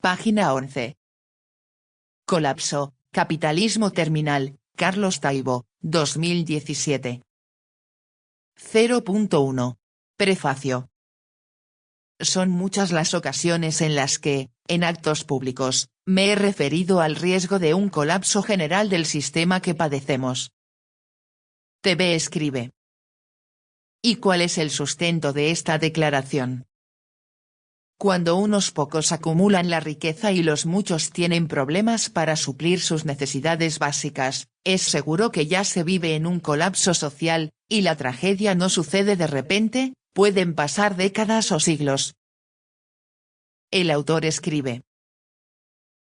Página 11. Colapso, capitalismo terminal, Carlos Taibo, 2017. 0.1. Prefacio. Son muchas las ocasiones en las que, en actos públicos, me he referido al riesgo de un colapso general del sistema que padecemos. TV escribe. ¿Y cuál es el sustento de esta declaración? Cuando unos pocos acumulan la riqueza y los muchos tienen problemas para suplir sus necesidades básicas, es seguro que ya se vive en un colapso social, y la tragedia no sucede de repente, pueden pasar décadas o siglos. El autor escribe.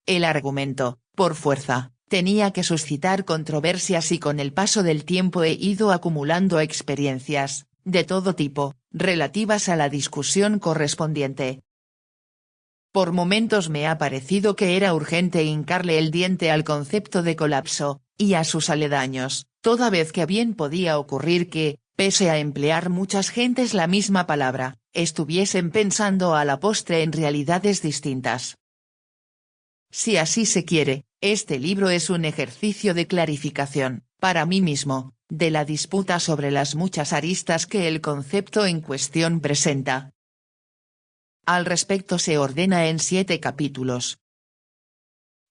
El argumento, por fuerza, tenía que suscitar controversias y con el paso del tiempo he ido acumulando experiencias, de todo tipo, relativas a la discusión correspondiente. Por momentos me ha parecido que era urgente hincarle el diente al concepto de colapso, y a sus aledaños, toda vez que bien podía ocurrir que, pese a emplear muchas gentes la misma palabra, estuviesen pensando a la postre en realidades distintas. Si así se quiere, este libro es un ejercicio de clarificación, para mí mismo, de la disputa sobre las muchas aristas que el concepto en cuestión presenta. Al respecto se ordena en 7 capítulos.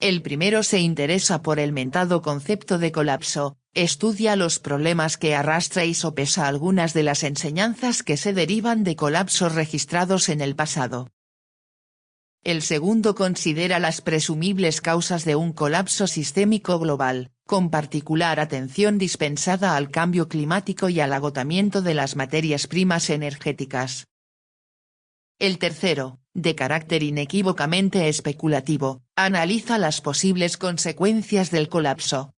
El primero se interesa por el mentado concepto de colapso, estudia los problemas que arrastra y sopesa algunas de las enseñanzas que se derivan de colapsos registrados en el pasado. El segundo considera las presumibles causas de un colapso sistémico global, con particular atención dispensada al cambio climático y al agotamiento de las materias primas energéticas. El tercero, de carácter inequívocamente especulativo, analiza las posibles consecuencias del colapso.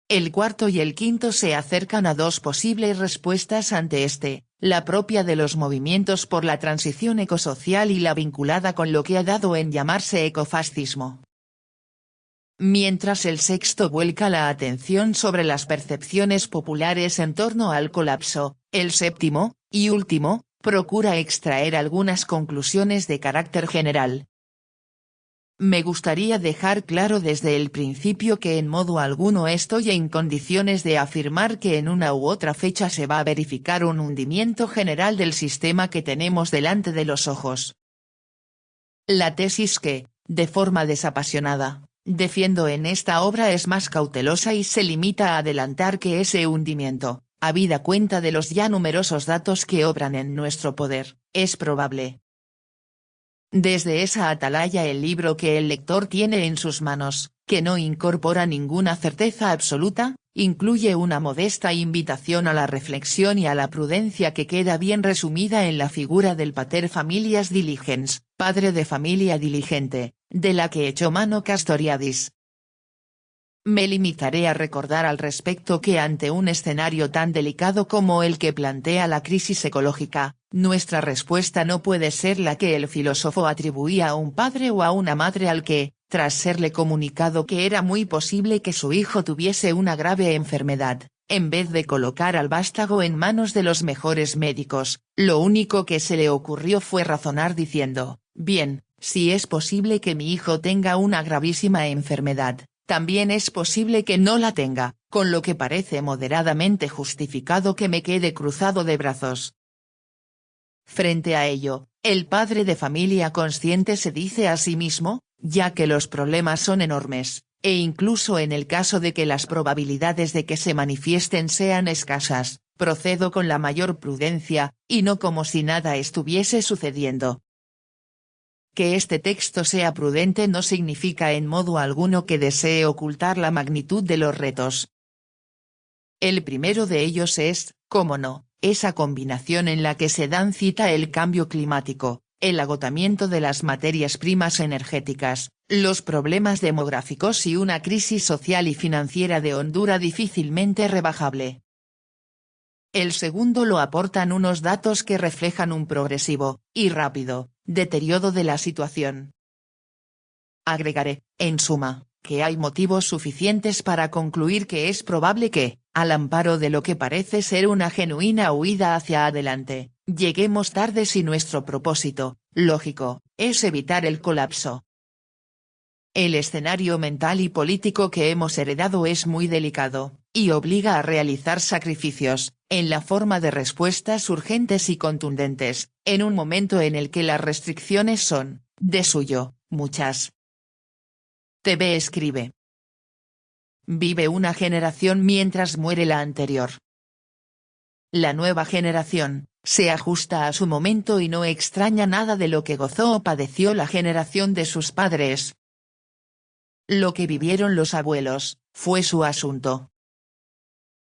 El cuarto y el quinto se acercan a 2 posibles respuestas ante este, la propia de los movimientos por la transición ecosocial y la vinculada con lo que ha dado en llamarse ecofascismo. Mientras el sexto vuelca la atención sobre las percepciones populares en torno al colapso, el séptimo, y último, procura extraer algunas conclusiones de carácter general. Me gustaría dejar claro desde el principio que en modo alguno estoy en condiciones de afirmar que en una u otra fecha se va a verificar un hundimiento general del sistema que tenemos delante de los ojos. La tesis que, de forma desapasionada, defiendo en esta obra es más cautelosa y se limita a adelantar que ese hundimiento, habida cuenta de los ya numerosos datos que obran en nuestro poder, es probable. Desde esa atalaya el libro que el lector tiene en sus manos, que no incorpora ninguna certeza absoluta, incluye una modesta invitación a la reflexión y a la prudencia que queda bien resumida en la figura del pater familias diligens, padre de familia diligente, de la que echó mano Castoriadis. Me limitaré a recordar al respecto que ante un escenario tan delicado como el que plantea la crisis ecológica, nuestra respuesta no puede ser la que el filósofo atribuía a un padre o a una madre al que, tras serle comunicado que era muy posible que su hijo tuviese una grave enfermedad, en vez de colocar al vástago en manos de los mejores médicos, lo único que se le ocurrió fue razonar diciendo, bien, si es posible que mi hijo tenga una gravísima enfermedad, también es posible que no la tenga, con lo que parece moderadamente justificado que me quede cruzado de brazos. Frente a ello, el padre de familia consciente se dice a sí mismo, ya que los problemas son enormes, e incluso en el caso de que las probabilidades de que se manifiesten sean escasas, procedo con la mayor prudencia, y no como si nada estuviese sucediendo. Que este texto sea prudente no significa en modo alguno que desee ocultar la magnitud de los retos. El primero de ellos es, cómo no, esa combinación en la que se dan cita el cambio climático, el agotamiento de las materias primas energéticas, los problemas demográficos y una crisis social y financiera de hondura difícilmente rebajable. El segundo lo aportan unos datos que reflejan un progresivo, y rápido, deterioro de la situación. Agregaré, en suma, que hay motivos suficientes para concluir que es probable que, al amparo de lo que parece ser una genuina huida hacia adelante, lleguemos tarde si nuestro propósito, lógico, es evitar el colapso. El escenario mental y político que hemos heredado es muy delicado, y obliga a realizar sacrificios, en la forma de respuestas urgentes y contundentes, en un momento en el que las restricciones son, de suyo, muchas. TV escribe. Vive una generación mientras muere la anterior. La nueva generación, se ajusta a su momento y no extraña nada de lo que gozó o padeció la generación de sus padres. Lo que vivieron los abuelos, fue su asunto.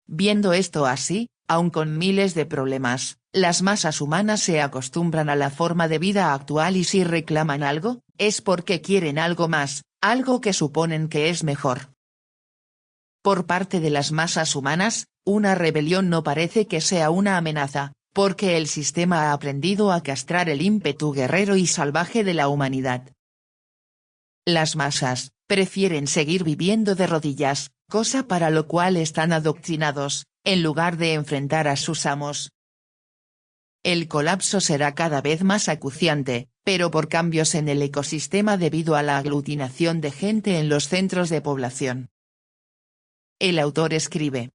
Viendo esto así, aun con miles de problemas, las masas humanas se acostumbran a la forma de vida actual y si reclaman algo, es porque quieren algo más, algo que suponen que es mejor. Por parte de las masas humanas, una rebelión no parece que sea una amenaza, porque el sistema ha aprendido a castrar el ímpetu guerrero y salvaje de la humanidad. Las masas, prefieren seguir viviendo de rodillas, cosa para lo cual están adoctrinados, en lugar de enfrentar a sus amos. El colapso será cada vez más acuciante, pero por cambios en el ecosistema debido a la aglutinación de gente en los centros de población. El autor escribe.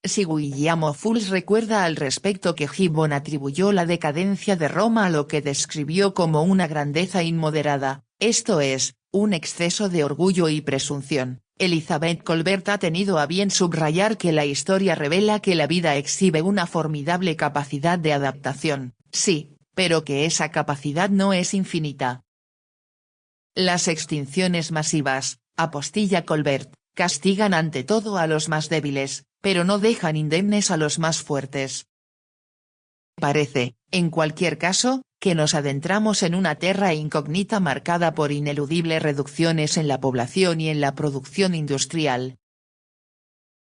Si Guillermo Fulls recuerda al respecto que Gibbon atribuyó la decadencia de Roma a lo que describió como una grandeza inmoderada, esto es, un exceso de orgullo y presunción, Elizabeth Colbert ha tenido a bien subrayar que la historia revela que la vida exhibe una formidable capacidad de adaptación, sí, pero que esa capacidad no es infinita. Las extinciones masivas, apostilla Colbert, castigan ante todo a los más débiles, pero no dejan indemnes a los más fuertes. Parece, en cualquier caso, que nos adentramos en una terra incógnita marcada por ineludibles reducciones en la población y en la producción industrial.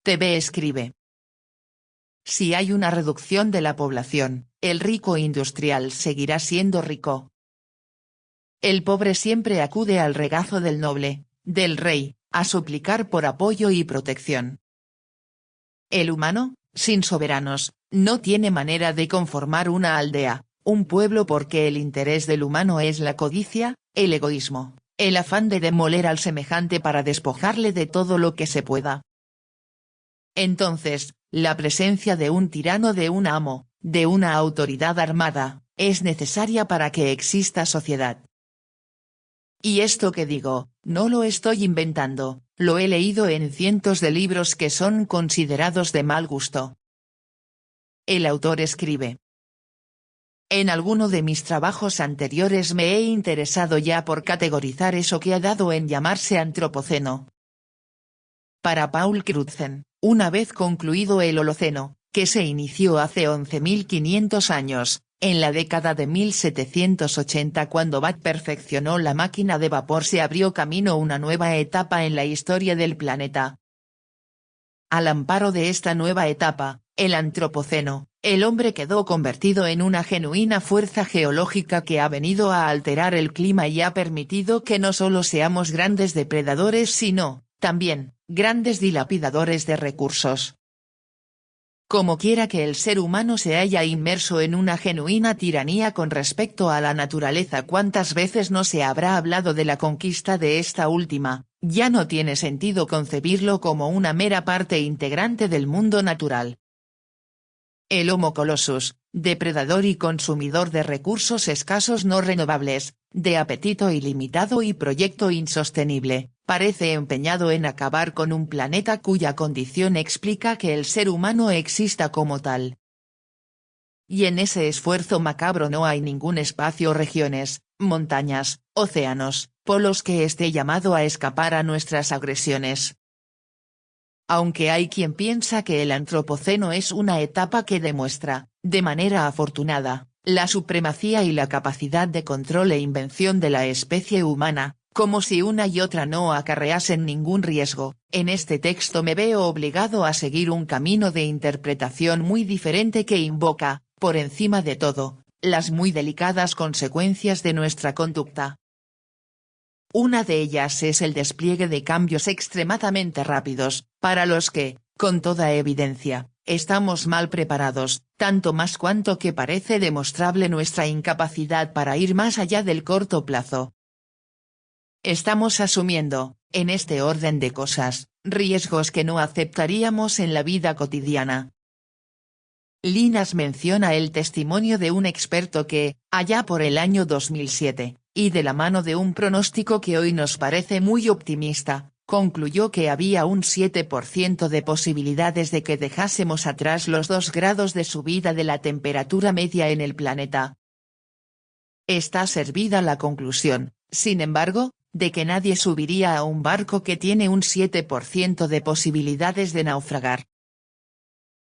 TV escribe. Si hay una reducción de la población, el rico industrial seguirá siendo rico. El pobre siempre acude al regazo del noble, del rey, a suplicar por apoyo y protección. El humano, sin soberanos, no tiene manera de conformar una aldea, un pueblo porque el interés del humano es la codicia, el egoísmo, el afán de demoler al semejante para despojarle de todo lo que se pueda. Entonces, la presencia de un tirano, de un amo, de una autoridad armada, es necesaria para que exista sociedad. Y esto que digo, no lo estoy inventando, lo he leído en cientos de libros que son considerados de mal gusto. El autor escribe. En alguno de mis trabajos anteriores me he interesado ya por categorizar eso que ha dado en llamarse antropoceno. Para Paul Crutzen, una vez concluido el Holoceno, que se inició hace 11.500 años, en la década de 1780 cuando Watt perfeccionó la máquina de vapor, se abrió camino una nueva etapa en la historia del planeta. Al amparo de esta nueva etapa, el antropoceno, el hombre quedó convertido en una genuina fuerza geológica que ha venido a alterar el clima y ha permitido que no solo seamos grandes depredadores sino, también, grandes dilapidadores de recursos. Como quiera que el ser humano se haya inmerso en una genuina tiranía con respecto a la naturaleza, cuántas veces no se habrá hablado de la conquista de esta última, ya no tiene sentido concebirlo como una mera parte integrante del mundo natural. El Homo colossus, depredador y consumidor de recursos escasos no renovables, de apetito ilimitado y proyecto insostenible, parece empeñado en acabar con un planeta cuya condición explica que el ser humano exista como tal. Y en ese esfuerzo macabro no hay ningún espacio, regiones, montañas, océanos, polos que esté llamado a escapar a nuestras agresiones. Aunque hay quien piensa que el antropoceno es una etapa que demuestra, de manera afortunada, la supremacía y la capacidad de control e invención de la especie humana, como si una y otra no acarreasen ningún riesgo, en este texto me veo obligado a seguir un camino de interpretación muy diferente que invoca, por encima de todo, las muy delicadas consecuencias de nuestra conducta. Una de ellas es el despliegue de cambios extremadamente rápidos, para los que, con toda evidencia, estamos mal preparados, tanto más cuanto que parece demostrable nuestra incapacidad para ir más allá del corto plazo. Estamos asumiendo, en este orden de cosas, riesgos que no aceptaríamos en la vida cotidiana. Linas menciona el testimonio de un experto que, allá por el año 2007, y de la mano de un pronóstico que hoy nos parece muy optimista, concluyó que había un 7% de posibilidades de que dejásemos atrás los 2 grados de subida de la temperatura media en el planeta. Está servida la conclusión, sin embargo, de que nadie subiría a un barco que tiene un 7% de posibilidades de naufragar.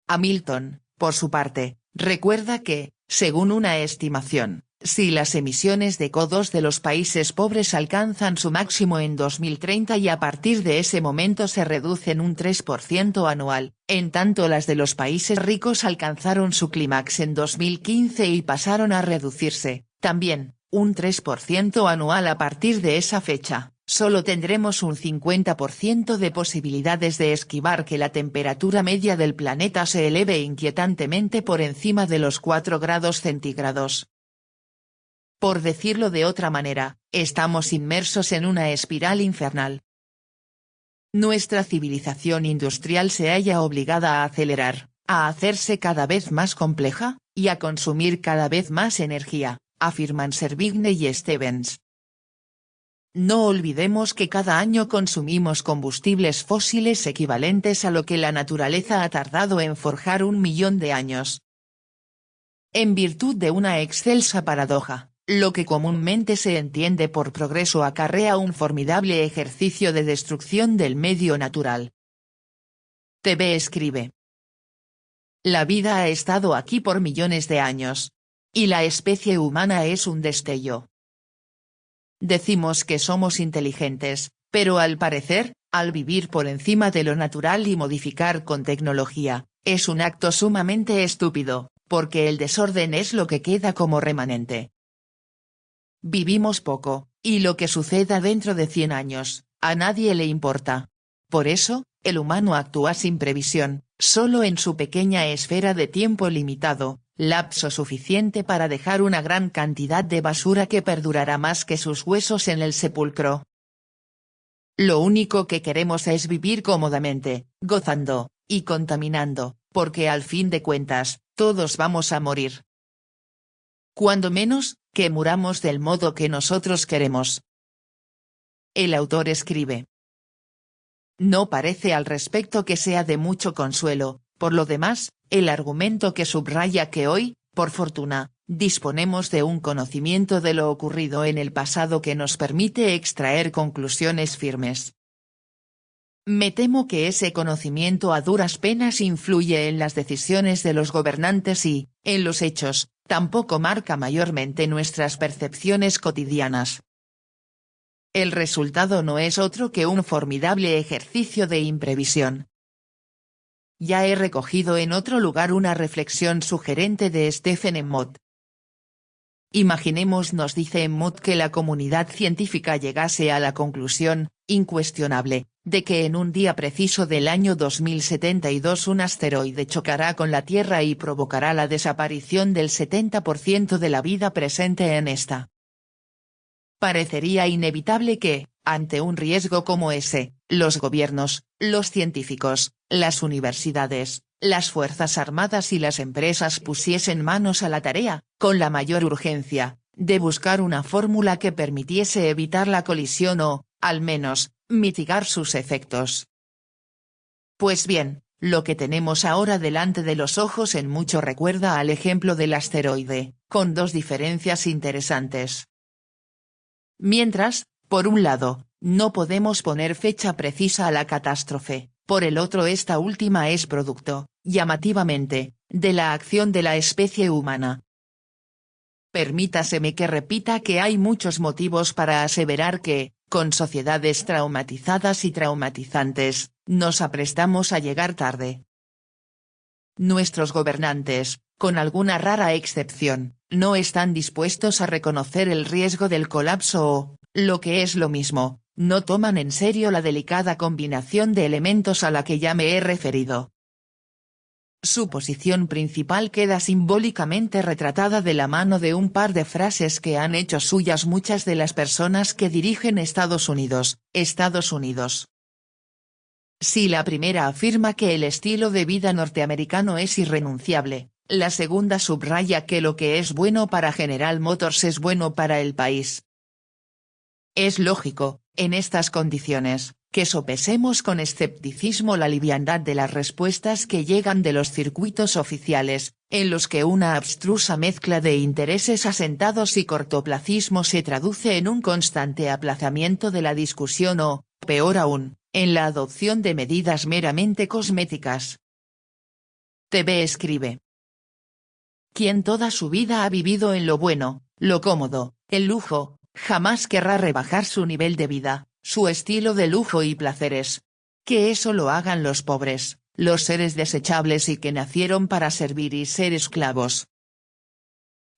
Hamilton, por su parte, recuerda que, según una estimación, si las emisiones de CO2 de los países pobres alcanzan su máximo en 2030 y a partir de ese momento se reducen un 3% anual, en tanto las de los países ricos alcanzaron su clímax en 2015 y pasaron a reducirse, también, un 3% anual a partir de esa fecha, solo tendremos un 50% de posibilidades de esquivar que la temperatura media del planeta se eleve inquietantemente por encima de los 4 grados centígrados. Por decirlo de otra manera, estamos inmersos en una espiral infernal. Nuestra civilización industrial se halla obligada a acelerar, a hacerse cada vez más compleja, y a consumir cada vez más energía, afirman Servigne y Stevens. No olvidemos que cada año consumimos combustibles fósiles equivalentes a lo que la naturaleza ha tardado en forjar 1 millón de años. En virtud de una excelsa paradoja, lo que comúnmente se entiende por progreso acarrea un formidable ejercicio de destrucción del medio natural. TV escribe: la vida ha estado aquí por millones de años. Y la especie humana es un destello. Decimos que somos inteligentes, pero al parecer, al vivir por encima de lo natural y modificar con tecnología, es un acto sumamente estúpido, porque el desorden es lo que queda como remanente. Vivimos poco, y lo que suceda dentro de 100 años, a nadie le importa. Por eso, el humano actúa sin previsión, solo en su pequeña esfera de tiempo limitado, lapso suficiente para dejar una gran cantidad de basura que perdurará más que sus huesos en el sepulcro. Lo único que queremos es vivir cómodamente, gozando, y contaminando, porque al fin de cuentas, todos vamos a morir. Cuando menos, que muramos del modo que nosotros queremos. El autor escribe: no parece al respecto que sea de mucho consuelo, por lo demás, el argumento que subraya que hoy, por fortuna, disponemos de un conocimiento de lo ocurrido en el pasado que nos permite extraer conclusiones firmes. Me temo que ese conocimiento a duras penas influye en las decisiones de los gobernantes y, en los hechos, tampoco marca mayormente nuestras percepciones cotidianas. El resultado no es otro que un formidable ejercicio de imprevisión. Ya he recogido en otro lugar una reflexión sugerente de Stephen Emmott. Imaginemos, nos dice Emmott, que la comunidad científica llegase a la conclusión, incuestionable, de que en un día preciso del año 2072 un asteroide chocará con la Tierra y provocará la desaparición del 70% de la vida presente en esta. Parecería inevitable que, ante un riesgo como ese, los gobiernos, los científicos, las universidades, las fuerzas armadas y las empresas pusiesen manos a la tarea, con la mayor urgencia, de buscar una fórmula que permitiese evitar la colisión o, al menos, mitigar sus efectos. Pues bien, lo que tenemos ahora delante de los ojos en mucho recuerda al ejemplo del asteroide, con 2 diferencias interesantes. Mientras, por un lado, no podemos poner fecha precisa a la catástrofe, por el otro esta última es producto, llamativamente, de la acción de la especie humana. Permítaseme que repita que hay muchos motivos para aseverar que, con sociedades traumatizadas y traumatizantes, nos aprestamos a llegar tarde. Nuestros gobernantes, con alguna rara excepción, no están dispuestos a reconocer el riesgo del colapso o, lo que es lo mismo, no toman en serio la delicada combinación de elementos a la que ya me he referido. Su posición principal queda simbólicamente retratada de la mano de un par de frases que han hecho suyas muchas de las personas que dirigen Estados Unidos. Si la primera afirma que el estilo de vida norteamericano es irrenunciable, la segunda subraya que lo que es bueno para General Motors es bueno para el país. Es lógico, en estas condiciones, que sopesemos con escepticismo la liviandad de las respuestas que llegan de los circuitos oficiales, en los que una abstrusa mezcla de intereses asentados y cortoplacismo se traduce en un constante aplazamiento de la discusión o, peor aún, en la adopción de medidas meramente cosméticas. TV escribe. Quien toda su vida ha vivido en lo bueno, lo cómodo, el lujo, jamás querrá rebajar su nivel de vida, su estilo de lujo y placeres. Que eso lo hagan los pobres, los seres desechables y que nacieron para servir y ser esclavos.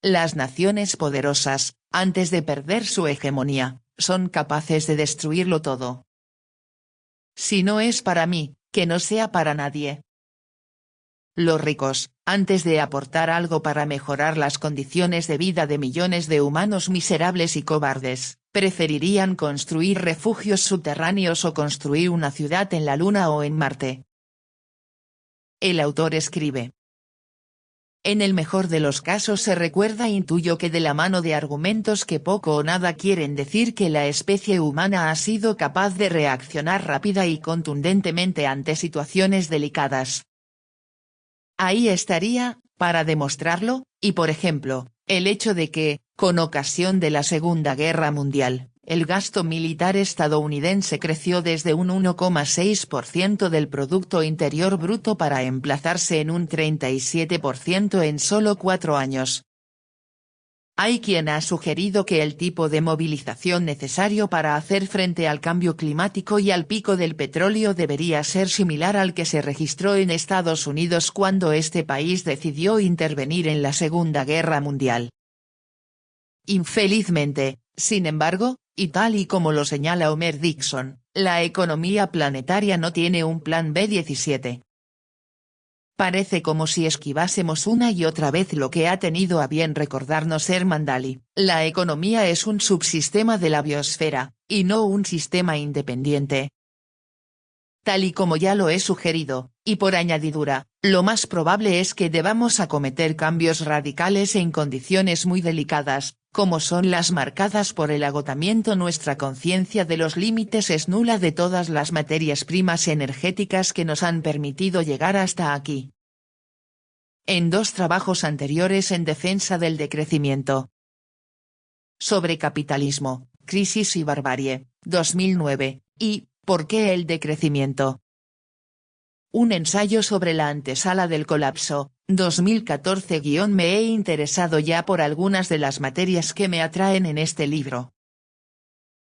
Las naciones poderosas, antes de perder su hegemonía, son capaces de destruirlo todo. Si no es para mí, que no sea para nadie. Los ricos, antes de aportar algo para mejorar las condiciones de vida de millones de humanos miserables y cobardes, preferirían construir refugios subterráneos o construir una ciudad en la Luna o en Marte. El autor escribe. En el mejor de los casos se recuerda intuyo que de la mano de argumentos que poco o nada quieren decir que la especie humana ha sido capaz de reaccionar rápida y contundentemente ante situaciones delicadas. Ahí estaría, para demostrarlo, y por ejemplo, el hecho de que, con ocasión de la Segunda Guerra Mundial, el gasto militar estadounidense creció desde un 1,6% del Producto Interior Bruto para emplazarse en un 37% en solo 4 años. Hay quien ha sugerido que el tipo de movilización necesario para hacer frente al cambio climático y al pico del petróleo debería ser similar al que se registró en Estados Unidos cuando este país decidió intervenir en la Segunda Guerra Mundial. Infelizmente, sin embargo, y tal y como lo señala Homer Dixon, la economía planetaria no tiene un plan B-17. Parece como si esquivásemos una y otra vez lo que ha tenido a bien recordarnos Herman Daly, la economía es un subsistema de la biosfera, y no un sistema independiente. Tal y como ya lo he sugerido, y por añadidura, lo más probable es que debamos acometer cambios radicales en condiciones muy delicadas, como son las marcadas por el agotamiento. Nuestra conciencia de los límites es nula de todas las materias primas energéticas que nos han permitido llegar hasta aquí. En 2 trabajos anteriores en defensa del decrecimiento. Sobre capitalismo, crisis y barbarie, 2009, y ¿por qué el decrecimiento? Un ensayo sobre la antesala del colapso, 2014. Me he interesado ya por algunas de las materias que me atraen en este libro.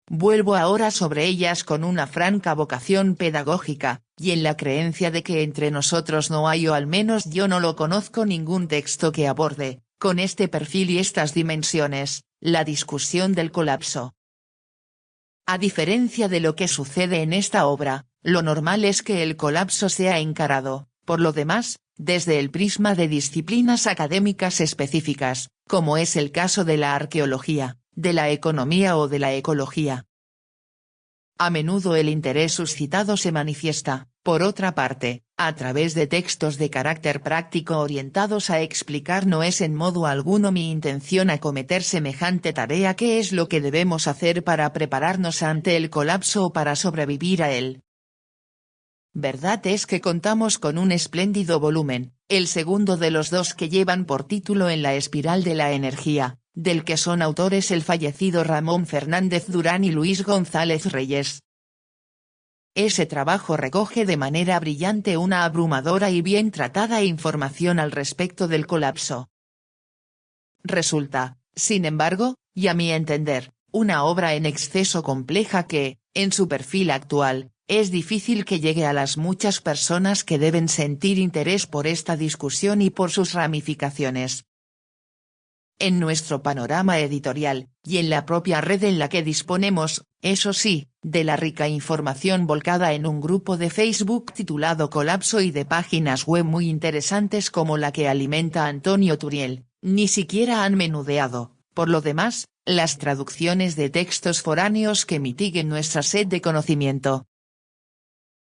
Vuelvo ahora sobre ellas con una franca vocación pedagógica, y en la creencia de que entre nosotros no hay o al menos yo no lo conozco ningún texto que aborde, con este perfil y estas dimensiones, la discusión del colapso. A diferencia de lo que sucede en esta obra, lo normal es que el colapso sea encarado, por lo demás, desde el prisma de disciplinas académicas específicas, como es el caso de la arqueología, de la economía o de la ecología. A menudo el interés suscitado se manifiesta, por otra parte, a través de textos de carácter práctico orientados a explicar. No es en modo alguno mi intención acometer semejante tarea. ¿Qué es lo que debemos hacer para prepararnos ante el colapso o para sobrevivir a él? Verdad es que contamos con un espléndido volumen, el segundo de los 2 que llevan por título En la espiral de la energía, del que son autores el fallecido Ramón Fernández Durán y Luis González Reyes. Ese trabajo recoge de manera brillante una abrumadora y bien tratada información al respecto del colapso. Resulta, sin embargo, y a mi entender, una obra en exceso compleja que, en su perfil actual, es difícil que llegue a las muchas personas que deben sentir interés por esta discusión y por sus ramificaciones. en nuestro panorama editorial, y en la propia red en la que disponemos, eso sí, de la rica información volcada en un grupo de Facebook titulado Colapso y de páginas web muy interesantes como la que alimenta Antonio Turiel, ni siquiera han menudeado, por lo demás, las traducciones de textos foráneos que mitiguen nuestra sed de conocimiento.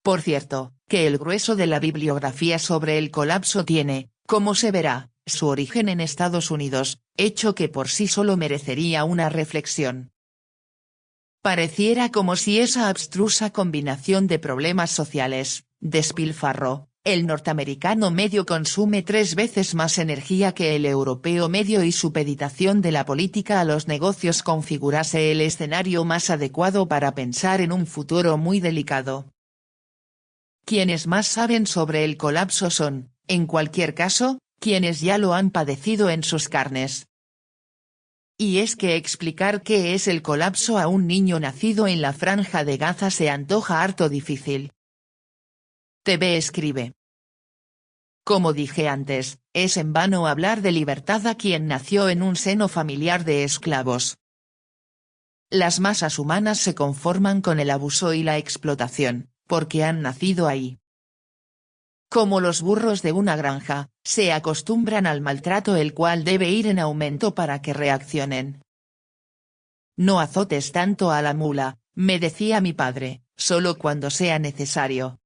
Por cierto, que el grueso de la bibliografía sobre el colapso tiene, como se verá, su origen en Estados Unidos, hecho que por sí solo merecería una reflexión. Pareciera como si esa abstrusa combinación de problemas sociales, despilfarro, el norteamericano medio consume 3 veces más energía que el europeo medio y supeditación de la política a los negocios configurase el escenario más adecuado para pensar en un futuro muy delicado. Quienes más saben sobre el colapso son, en cualquier caso, quienes ya lo han padecido en sus carnes. Y es que explicar qué es el colapso a un niño nacido en la Franja de Gaza se antoja harto difícil. TV escribe. Como dije antes, es en vano hablar de libertad a quien nació en un seno familiar de esclavos. Las masas humanas se conforman con el abuso y la explotación, porque han nacido ahí. Como los burros de una granja, se acostumbran al maltrato el cual debe ir en aumento para que reaccionen. No azotes tanto a la mula, me decía mi padre, solo cuando sea necesario.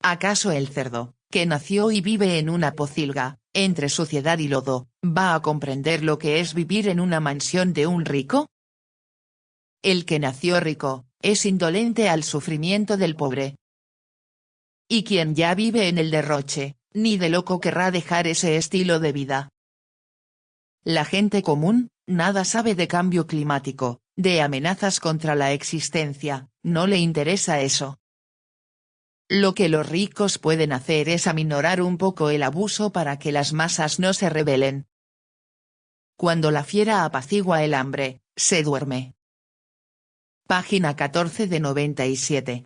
¿Acaso el cerdo, que nació y vive en una pocilga, entre suciedad y lodo, va a comprender lo que es vivir en una mansión de un rico? El que nació rico, es indolente al sufrimiento del pobre. Y quien ya vive en el derroche, ni de loco querrá dejar ese estilo de vida. La gente común, nada sabe de cambio climático, de amenazas contra la existencia, no le interesa eso. Lo que los ricos pueden hacer es aminorar un poco el abuso para que las masas no se rebelen. Cuando la fiera apacigua el hambre, se duerme. Página 14 de 97.